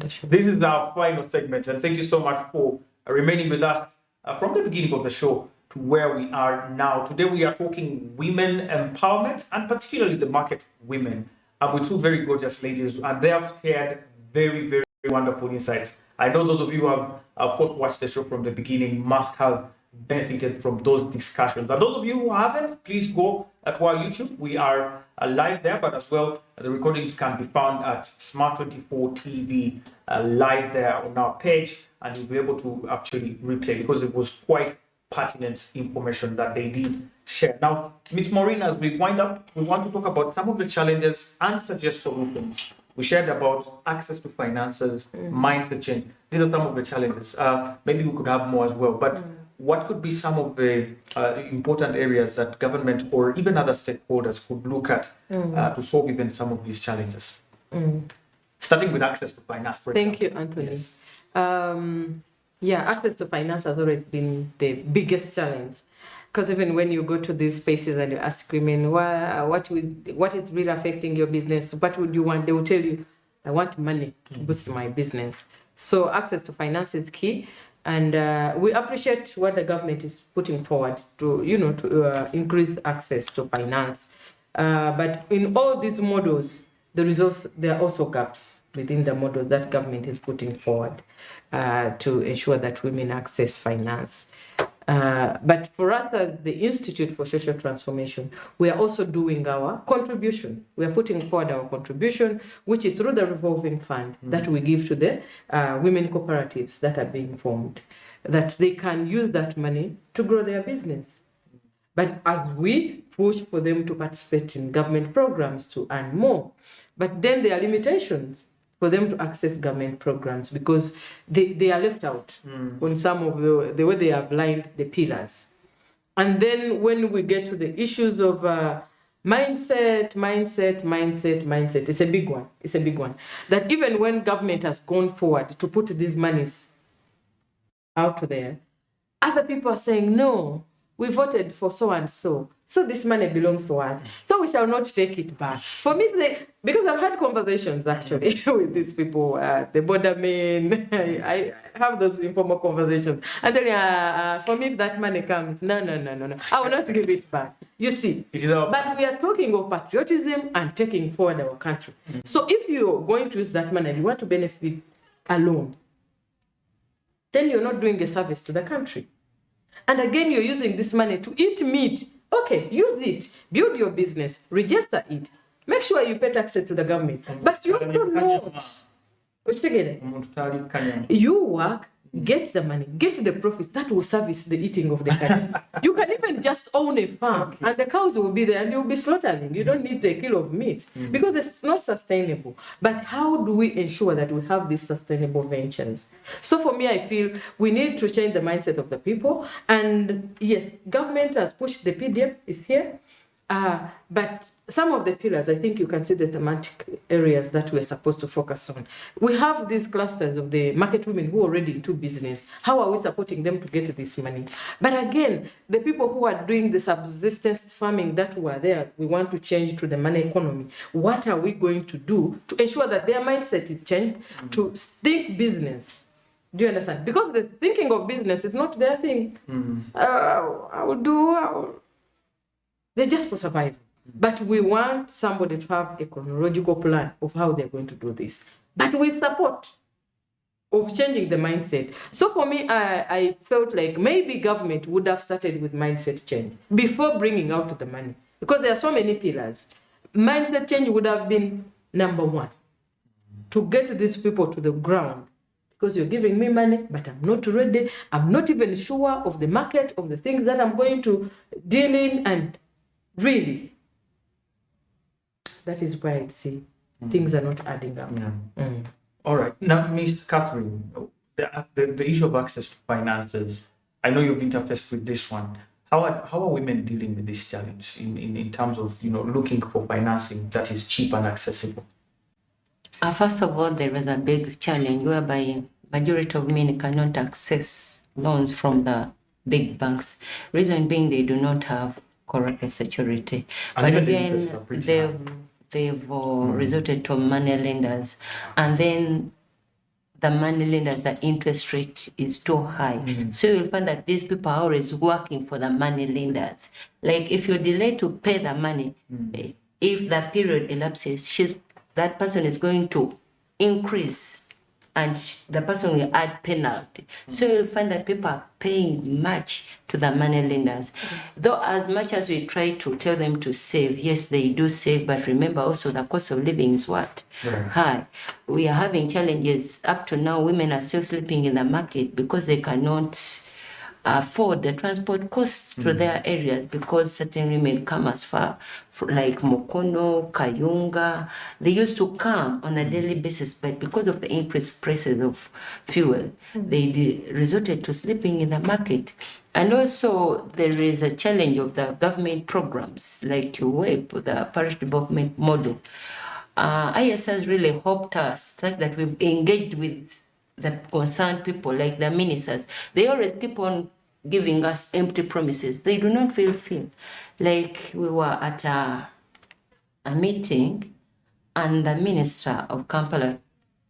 Wonderful. This is our final segment, and thank you so much for remaining with us from the beginning of the show to where we are now. Today we are talking women empowerment, and particularly the market women, with two very gorgeous ladies, and they have shared very, very wonderful insights. I know those of you who have, of course, watched the show from the beginning must have benefited from those discussions. And those of you who haven't, please go to our YouTube. We are live there, but as well, the recordings can be found at Smart24 TV live there on our page, and you'll be able to actually replay because it was quite pertinent information that they did share. Now, Ms. Maureen, as we wind up, we want to talk about some of the challenges and suggest solutions. We shared about access to finances, mindset change. These are some of the challenges. Maybe we could have more as well, but what could be some of the important areas that government or even other stakeholders could look at to solve even some of these challenges? Starting with access to finance, for example. Thank you, Anthony. Yes. Yeah, access to finance has always been the biggest challenge. Because even when you go to these spaces and you ask women, what is really affecting your business? What would you want? They will tell you, I want money to boost my business. So access to finance is key. And we appreciate what the government is putting forward to increase access to finance. But in all these models, there are also gaps within the models that government is putting forward to ensure that women access finance. But for us as the Institute for Social Transformation, we are also doing our contribution. We are putting forward our contribution, which is through the revolving fund that we give to the women cooperatives that are being formed, that they can use that money to grow their business. But as we push for them to participate in government programs to earn more, but then there are limitations for them to access government programs because they are left out on some of the way they have lined the pillars. And then when we get to the issues of mindset, it's a big one. It's a big one. That even when government has gone forward to put these monies out there, other people are saying, no, we voted for so and so. So this money belongs to us. So we shall not take it back. For me, because I've had conversations actually with these people, the bordermen, I have those informal conversations. And then for me, if that money comes, no, I will not give it back. You see, but we are talking of patriotism and taking forward our country. So if you're going to use that money and you want to benefit alone, then you're not doing a service to the country. And again, you're using this money to eat meat. Okay, use it, build your business, register it, make sure you pay taxes to the government. But you also not. You work, get the money, get the profits that will service the eating of the country. You can even just own a farm and the cows will be there and you'll be slaughtering. You don't need a kilo of meat because it's not sustainable. But how do we ensure that we have these sustainable ventures? So for me, I feel we need to change the mindset of the people. And yes, government has pushed the PDM, is here. But some of the pillars, I think you can see the thematic areas that we're supposed to focus on. We have these clusters of the market women who are already into business. How are we supporting them to get this money? But again, the people who are doing the subsistence farming that were there, we want to change to the money economy. What are we going to do to ensure that their mindset is changed to think business? Do you understand? Because the thinking of business is not their thing. They're just for survival. But we want somebody to have a chronological plan of how they're going to do this. But with support of changing the mindset. So for me, I felt like maybe government would have started with mindset change before bringing out the money. Because there are so many pillars. Mindset change would have been number one. To get these people to the ground. Because you're giving me money, but I'm not ready. I'm not even sure of the market, of the things that I'm going to deal in. And really, that is why I see things are not adding up. All right. Now, Ms. Catherine, the issue of access to finances, I know you've interfaced with this one. How are women dealing with this challenge in terms of looking for financing that is cheap and accessible? First of all, there is a big challenge whereby majority of women cannot access loans from the big banks. Reason being, they do not have correct security. And but again, they've resorted to money lenders, and then the money lenders, the interest rate is too high. So you'll find that these people are always working for the money lenders. Like if you delay to pay the money, if the period elapses, that person is going to increase and the person will add penalty. So you'll find that people are paying much to the money lenders. Though as much as we try to tell them to save, yes, they do save, but remember also the cost of living is what? High. We are having challenges. Up to now, women are still sleeping in the market because they cannot afford the transport costs to their areas, because certain women come as far like Mokono, Kayunga. They used to come on a daily basis, but because of the increased prices of fuel, they resorted to sleeping in the market. And also there is a challenge of the government programs like UWEP, the parish development model. IS has really helped us such that we've engaged with the concerned people, like the ministers. They always keep on giving us empty promises. They do not fulfill. Like we were at a meeting and the minister of Kampala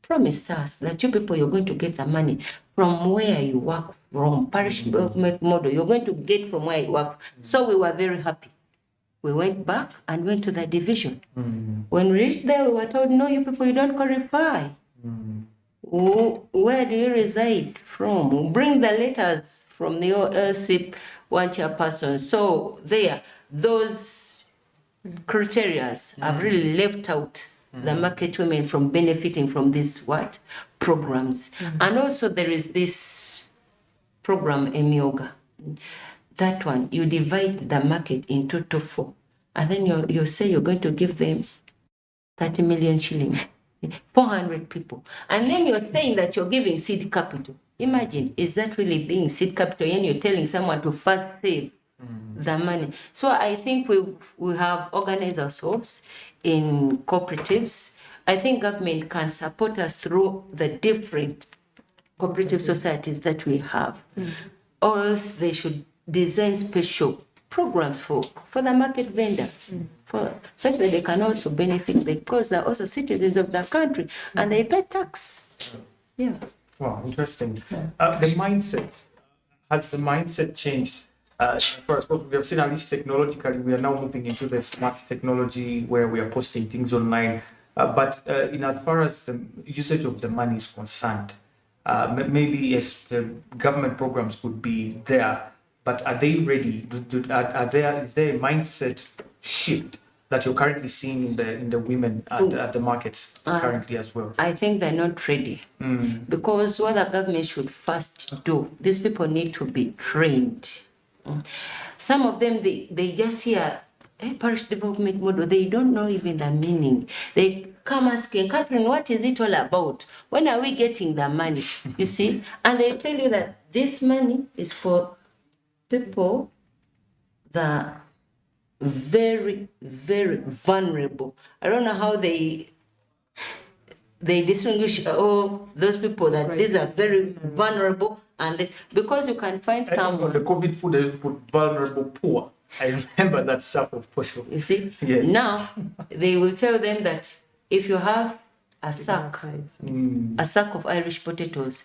promised us that you people, you're going to get the money from where you work from, parish development model. You're going to get from where you work. So we were very happy. We went back and went to the division. When we reached there, we were told, no, you people, you don't qualify. Where do you reside from? Bring the letters from the LCIP one chairperson. So there, those criteria have really left out the market women from benefiting from these programs. And also there is this program, Emioga. That one, you divide the market into 2 to 4. And then you say you're going to give them 30 million shillings. 400 people. And then you're saying that you're giving seed capital. Imagine, is that really being seed capital? And you're telling someone to first save the money. So I think we have organized ourselves in cooperatives. I think government can support us through the different cooperative societies that we have. Or else they should design special programs for the market vendors, so that they can also benefit, because they're also citizens of the country and they pay tax. Yeah. Wow, interesting. The mindset, has the mindset changed? First, we have seen, at least technologically, we are now moving into the smart technology where we are posting things online. But in as far as the usage of the money is concerned, maybe yes, the government programs could be there, but are they ready? Is there a mindset shift that you're currently seeing in the women at the markets currently as well? I think they're not ready, because what the government should first do, these people need to be trained. Some of them, they just hear parish development model, they don't know even the meaning. They come asking, Catherine, what is it all about? When are we getting the money? You see? And they tell you that this money is for people that are very, very vulnerable. I don't know how they distinguish those people that these are very vulnerable, and because you can find someone. The COVID food, they used to put vulnerable poor. I remember that sap of posho. You see? Yes. Now they will tell them that if you have a sack of Irish potatoes,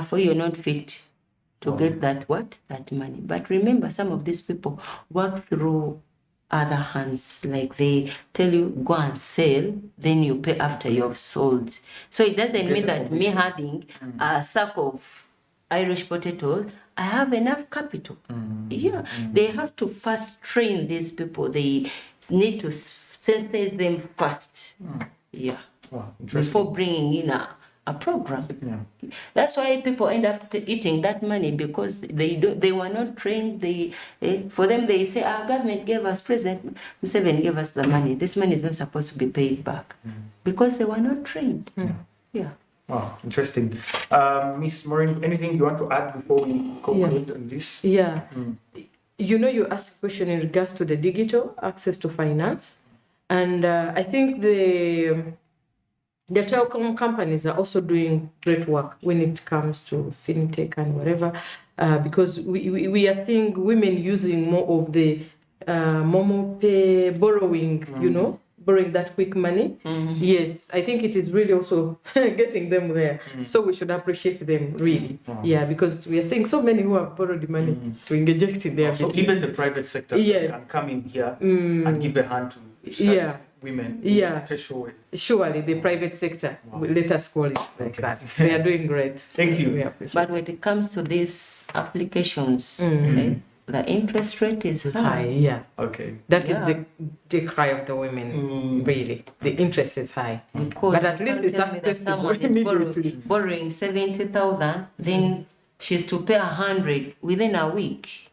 for you're not fit to get that money. But remember, some of these people work through other hands, like they tell you go and sell, then you pay after you have sold. So it doesn't mean that me having a sack of Irish potatoes, I have enough capital. They have to first train these people. They need to sensitize them first. Wow, before bringing in a program. That's why people end up eating that money, because they were not trained. For them, they say, our government gave us, President Museveni gave us the money. This money is not supposed to be paid back, because they were not trained. Wow, interesting. Miss Maureen, anything you want to add before we conclude on this? You know, you asked a question in regards to the digital access to finance, and I think the telecom companies are also doing great work when it comes to fintech and whatever, because we are seeing women using more of the Momo Pay borrowing, borrowing that quick money. Yes, I think it is really also getting them there. So we should appreciate them really. Yeah, because we are seeing so many who have borrowed money to inject in their So business. even the private sector Yes. can come in here and give a hand to such women in a special way. Surely the private sector, let us call it like that. They are doing great. Thank you. We appreciate But when it comes to these applications, the interest rate is high. yeah. Okay. That is the cry of the women, really. The interest is high. Because But at least it's accessible someone is immediately. borrowing 70,000, then she's to pay 100 within a week.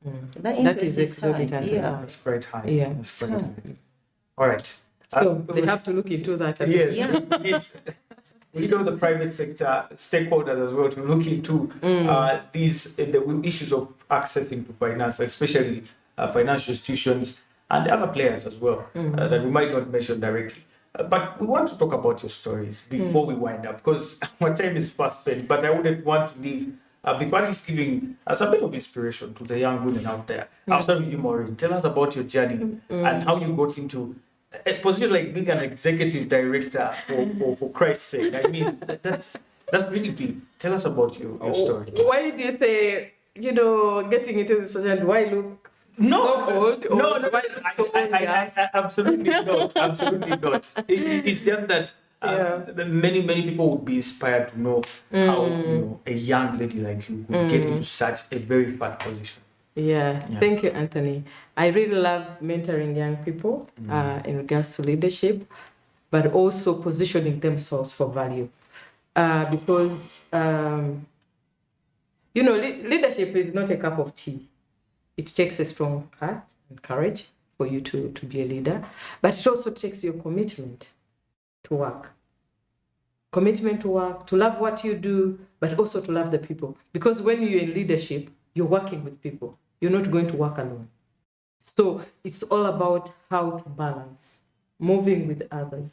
The That interest is is high. exorbitant. Yeah. That's quite high. Yeah. That's quite high. All right. So they have to look into that as Yes. Yeah. We need the private sector stakeholders as well to look into the issues of accessing to finance, especially financial institutions and the other players as well that we might not mention directly. But we want to talk about your stories before we wind up, because our time is fast spent. But I wouldn't want to leave before at least giving us a bit of inspiration to the young women out there. I'll start with you, Maureen. Tell us about your journey and how you got into a position like being an executive director for Christ's sake. I mean, that's really big. Tell us about your story. Why do you say, getting into this and why look so old? Or No, why look so old? I absolutely not. Absolutely not. It's just that many people would be inspired to know how a young lady like you could get into such a very fat position. Yeah, thank you, Anthony. I really love mentoring young people in regards to leadership, but also positioning themselves for value. Because, leadership is not a cup of tea. It takes a strong heart and courage for you to be a leader, but it also takes your commitment to work. Commitment to work, to love what you do, but also to love the people. Because when you're in leadership, you're working with people. You're not going to work alone. So it's all about how to balance, moving with others,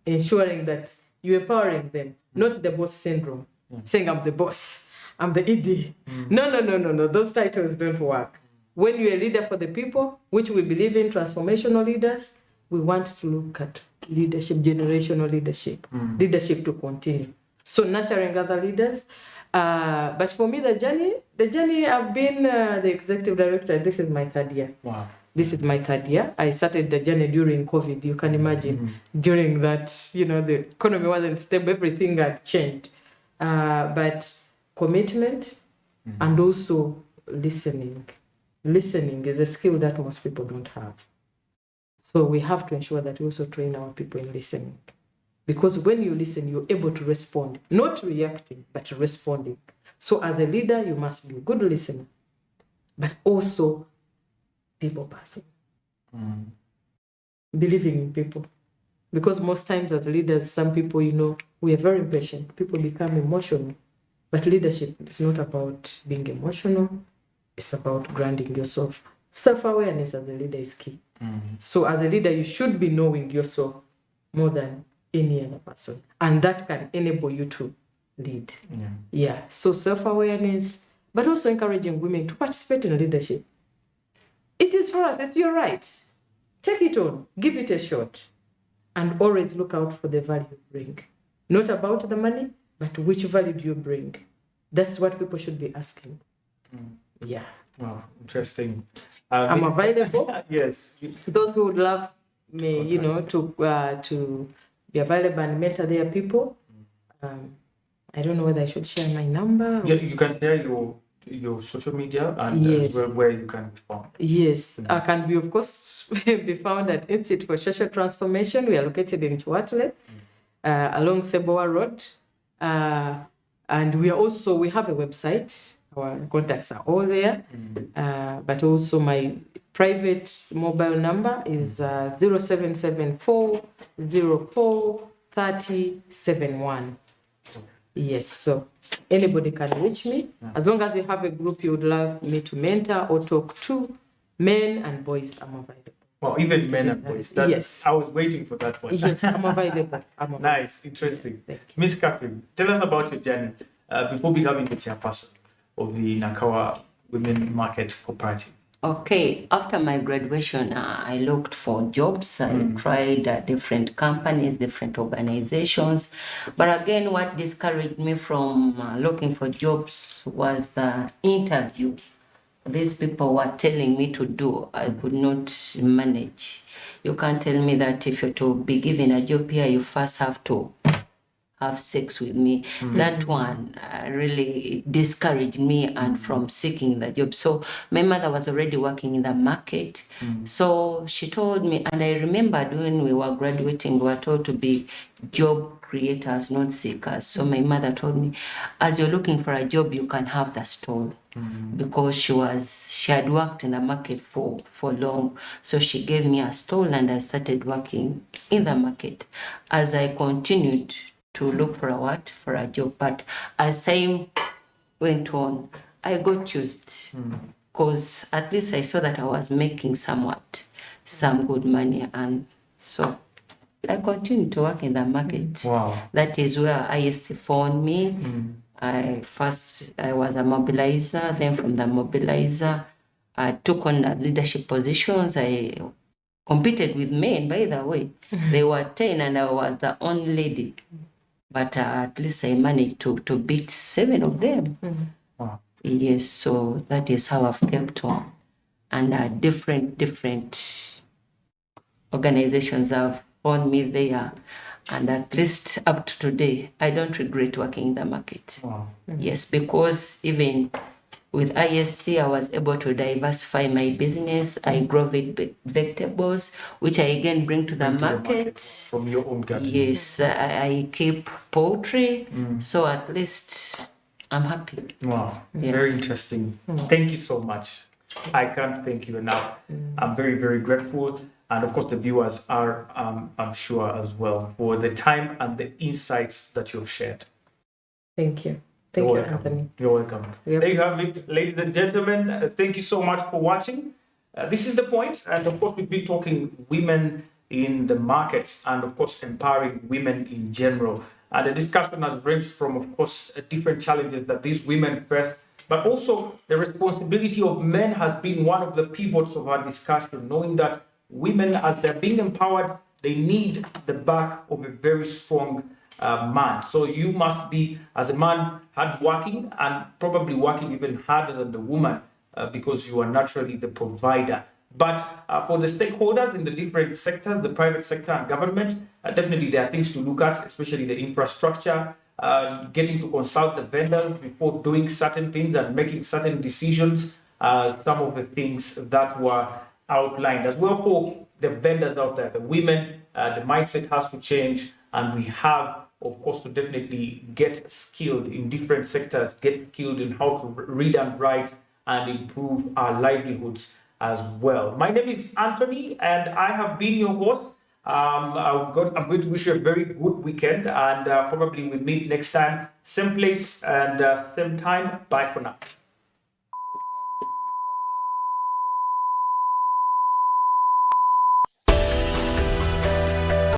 ensuring that you're empowering them, not the boss syndrome, saying I'm the boss, I'm the ED. No. Those titles don't work. When you're a leader for the people, which we believe in, transformational leaders, we want to look at leadership, generational leadership, leadership to continue. So nurturing other leaders. But for me, the journey, I've been the executive director. This is my third year. Wow. This is my third year. I started the journey during COVID. You can imagine during that, the economy wasn't stable. Everything had changed. But commitment and also listening. Listening is a skill that most people don't have. So we have to ensure that we also train our people in listening. Because when you listen, you're able to respond, not reacting, but responding. So as a leader, you must be a good listener, but also people person. Believing in people. Because most times as leaders, some people, we are very impatient. People become emotional. But leadership is not about being emotional. It's about grounding yourself. Self-awareness as a leader is key. So as a leader, you should be knowing yourself more than any other person, and that can enable you to lead. So self-awareness, but also encouraging women to participate in leadership. It is for us, it's your right. Take it on, give it a shot, and always look out for the value you bring. Not about the money, but which value do you bring? That's what people should be asking. Wow, interesting. I'm available. Yes. To those who would love me, to be available and mentor their people. I don't know whether I should share my number. Yeah, you can share your social media and where you can be found. Yes, I can be, of course, be found at Institute for Social Transformation. We are located in Chihuahua, along Seboa Road. And we have a website. Our contacts are all there. But also my private mobile number is 0774 04 30 71. Yes, so anybody can reach me. As long as you have a group you would love me to mentor or talk to, men and boys, I'm available. Well, even men and boys. Yes. I was waiting for that one. Yes, I'm available. Nice, interesting. Thank you. Miss Catherine, tell us about your journey before becoming the chairperson of the Nakawa Women Market Cooperative. Okay, after my graduation, I looked for jobs. I tried different companies, different organizations. But again, what discouraged me from looking for jobs was the interview. These people were telling me to do, I could not manage. You can't tell me that if you're to be given a job here, you first have to have sex with me. That one really discouraged me and from seeking the job. So my mother was already working in the market. So she told me, and I remembered when we were graduating, we were told to be job creators, not seekers. So my mother told me, as you're looking for a job, you can have the stall. Because she had worked in the market for long. So she gave me a stall and I started working in the market. As I continued to look for a job, but as time went on, I got used because at least I saw that I was making some good money, and so I continued to work in the market. Wow. That is where IST found me. I was a mobilizer. Then from the mobilizer, I took on the leadership positions. I competed with men, by the way. They were 10 and I was the only lady. But at least I managed to beat 7 of them. Wow. Yes, so that is how I've kept on. And different organizations have found me there. And at least up to today, I don't regret working in the market. Wow. Yes, because even with IST, I was able to diversify my business. I grow vegetables, which I again bring to the market. From your own garden. Yes, I keep poultry. So at least I'm happy. Wow, Yeah. very interesting. Thank you so much. I can't thank you enough. I'm very, very grateful. And of course, the viewers are, I'm sure, as well, for the time and the insights that you've shared. Thank you. You're Thank you, welcome. Anthony. You're welcome. Yep. There you have it, ladies and gentlemen. Thank you so much for watching. This is the point. And of course, we've been talking women in the markets and, of course, empowering women in general. And the discussion has ranged from, of course, different challenges that these women face, but also the responsibility of men has been one of the pivots of our discussion, knowing that women, as they're being empowered, they need the back of a very strong man. So you must be, as a man, hardworking and probably working even harder than the woman because you are naturally the provider. But for the stakeholders in the different sectors, the private sector and government, definitely there are things to look at, especially the infrastructure, getting to consult the vendors before doing certain things and making certain decisions, some of the things that were outlined. As well for the vendors out there, the women, the mindset has to change, and we have, of course, to definitely get skilled in different sectors, get skilled in how to read and write and improve our livelihoods as well. My name is Anthony, and I have been your host. I'm going to wish you a very good weekend, and probably we'll meet next time, same place and same time. Bye for now.